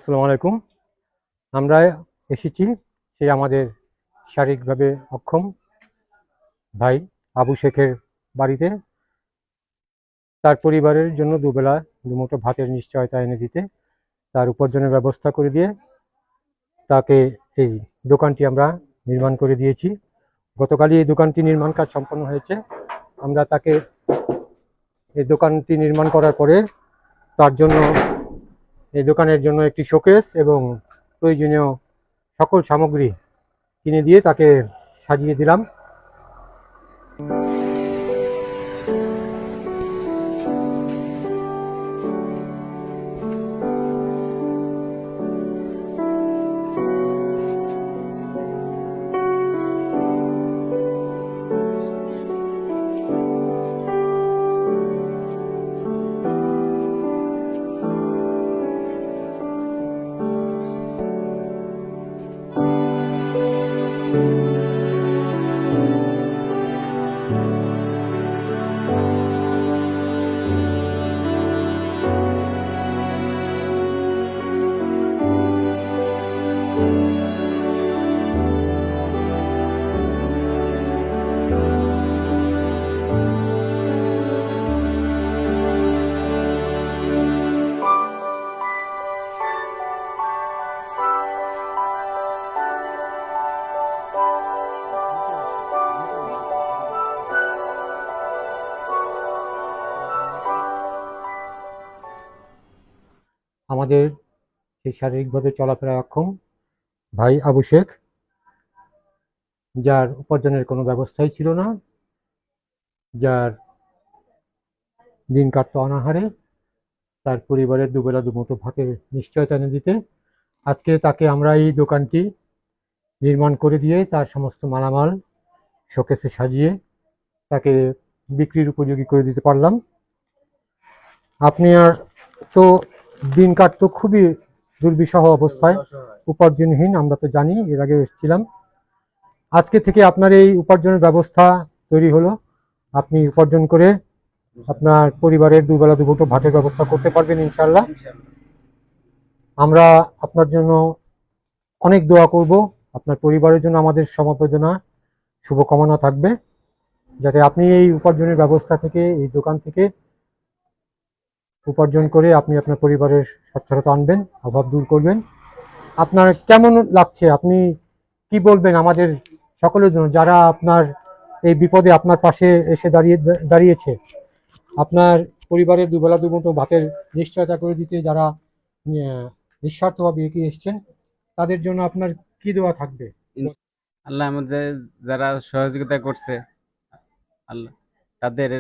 আসসালামু আলাইকুম। আমরা এসেছি সেই আমাদের শারীরিকভাবে অক্ষম ভাই আবু শেখের বাড়িতে তার পরিবারের জন্য দুবেলা দুমুঠো ভাতের নিশ্চয়তা এনে দিতে, তার উপার্জনের ব্যবস্থা করে দিয়ে তাকে এই দোকানটি আমরা নির্মাণ করে দিয়েছি। গতকালই এই দোকানটি নির্মাণ কাজ সম্পন্ন হয়েছে। আমরা তাকে এই দোকানটি নির্মাণ করার পরে তার জন্য এই দোকানের জন্য একটি শোকেস এবং প্রয়োজনীয় সকল সামগ্রী কিনে দিয়ে তাকে সাজিয়ে দিলাম। আমাদের সেই শারীরিকভাবে চলাফেরা অক্ষম ভাই আবু শেখ, যার উপার্জনের কোনো ব্যবস্থাই ছিল না, যার দিন কাটতো অনাহারে, তার পরিবারের দুবেলা দুমুঠো ভাতের নিশ্চয়তা এনে দিতে আজকে তাকে আমরা এই দোকানটি নির্মাণ করে দিয়ে তার সমস্ত মালামাল শোকেসে সাজিয়ে তাকে বিক্রির উপযোগী করে দিতে পারলাম। আপনি আর তো দিন কাটতো খুবই দুর্বিষহ অবস্থায়, উপার্জনহীন, আমরা তো জানি, এর আগে এসেছিলাম। আজকে থেকে আপনার এই উপার্জনের ব্যবস্থা তৈরি হলো। আপনি উপার্জন করে আপনার পরিবারের দুবেলা দুমুঠো ভাতের ব্যবস্থা করতে পারবেন ইনশাল্লাহ। আমরা আপনার জন্য অনেক দোয়া করব। আপনার পরিবারের জন্য আমাদের সমবেদনা, শুভকামনা থাকবে, যাতে আপনি এই উপার্জনের ব্যবস্থা থেকে, এই দোকান থেকে উপার্জন করে আপনি আপনার পরিবারের সচ্ছলতা আনবেন, অভাব দূর করবেন। আপনার কেমন লাগছে, আপনি কি বলবেন আমাদের সকলের জন্য, যারা আপনার এই বিপদে আপনার পাশে এসে দাঁড়িয়েছে, আপনার পরিবারের দুবেলা দুমুঠো ভাতের নিশ্চয়তা করে দিতে যারা নিঃস্বার্থভাবে এগিয়ে এসছেন, তাদের জন্য আপনার কি দোয়া থাকবে? আল্লাহ আমাদের যারা সহযোগিতা করছে, আল্লাহ তাদের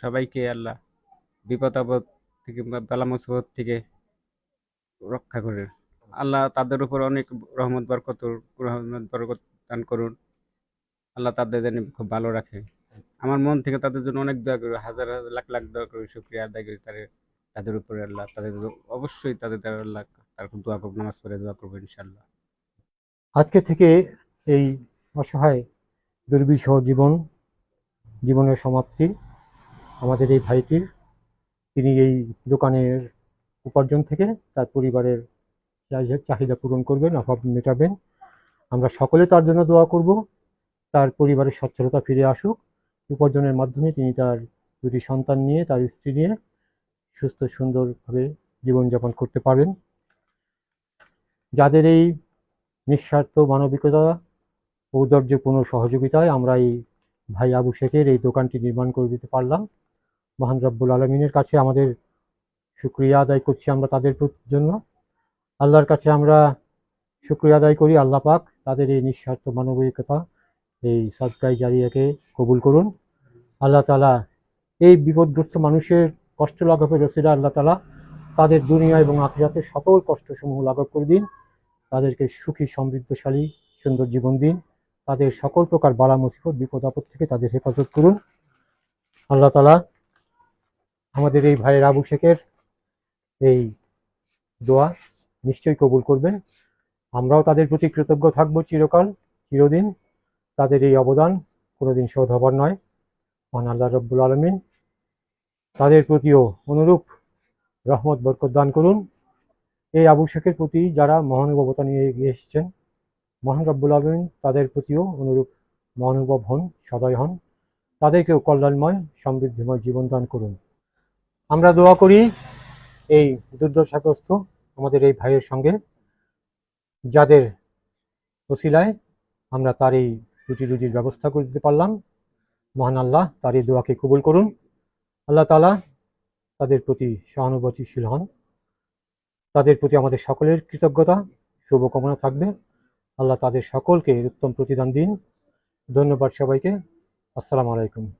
সবাইকে আল্লাহ বিপদ আপদ থেকে বা বালা মুসিবত থেকে রক্ষা করেন। আল্লাহ তাদের উপর অনেক রহমত বরকত দান করুন। আল্লাহ তাদের যেন খুব ভালো রাখে। আমার মন থেকে তাদের জন্য অনেক দোয়া করি, হাজার হাজার লাখ লাখ দোয়া করি, শুকরিয়া আদায় করি তাদের উপরে। আল্লাহ তাদের অবশ্যই তাদের দ্বারা আল্লাহ তার দোয়া করবো, নামাজ পড়ে দোয়া করবো ইনশাল্লাহ। আজকে থেকে এই অসহায় দুর্বিষহ জীবনের সমাপ্তি আমাদের এই ভাইটির। তিনি এই দোকানের উপার্জন থেকে তার পরিবারের চাহিদা পূরণ করবেন, অভাব মেটাবেন। আমরা সকলে তার জন্য দোয়া করব, তার পরিবারের সচ্ছলতা ফিরে আসুক। উপার্জনের মাধ্যমে তিনি তার দুটি সন্তান নিয়ে, তার স্ত্রী নিয়ে সুস্থ সুন্দরভাবে জীবনযাপন করতে পারবেন। যাদের এই নিঃস্বার্থ মানবিকতা, ঔদার্যপূর্ণ সহযোগিতায় আমরা এই ভাই আবু শেখের এই দোকানটি নির্মাণ করে দিতে পারলাম। মহান রব্বুল আলমিনের কাছে আমাদের শুকরিয়া আদায় করছি আমরা তাদের জন্য। আল্লাহর কাছে আমরা শুকরিয়া আদায় করি, আল্লাহ পাক তাদের এই নিঃস্বার্থ মানবিকতা, এই সাদকায়ে জারিয়াকে কবুল করুন। আল্লাহ তাআলা এই বিপদগ্রস্ত মানুষের কষ্ট লাঘবের রসিলা আল্লাহ তাআলা তাদের দুনিয়া এবং আখিরাতের সকল কষ্টসমূহ লাঘব করে দিন, তাদেরকে সুখী সমৃদ্ধশালী সুন্দর জীবন দিন, তাদের সকল প্রকার বালা মুসিবত বিপদ আপদ থেকে তাদের হেফাজত করুন। আল্লাহ তাআলা আমাদের এই ভাইয়ের আবু শেখের এই দোয়া নিশ্চয়ই কবুল করবেন। আমরাও তাদের প্রতি কৃতজ্ঞ থাকব চিরদিন। তাদের এই অবদান কোনোদিন শোধ হবার নয়। মহান আল্লাহ রব্বুল আলমিন তাদের প্রতিও অনুরূপ রহমত বরকত দান করুন। এই আবু শেখের প্রতি যারা মহানুভবতা নিয়ে এগিয়ে এসেছেন, মহান রব্বুল আলামিন তাদের প্রতিও অনুরূপ মহানুভব হন, সদয় হন, তাদেরকেও কল্যাণময় সমৃদ্ধিময় জীবন দান করুন। আমরা দোয়া করি এই দুর্দশাগ্রস্ত আমাদের এই ভাইয়ের সঙ্গে, যাদের ওসিলায় আমরা তার এই রুটি রুজির ব্যবস্থা করে দিতে পারলাম। মহান আল্লাহ তার এই দোয়াকে কবুল করুন। আল্লাহ তাআলা তাদের প্রতি সহানুভূতিশীল হন। তাদের প্রতি আমাদের সকলের কৃতজ্ঞতা, শুভকামনা থাকবে। আল্লাহ তাদের সকলকে উত্তম প্রতিদান দিন। ধন্যবাদ সবাইকে। আসসালামু আলাইকুম।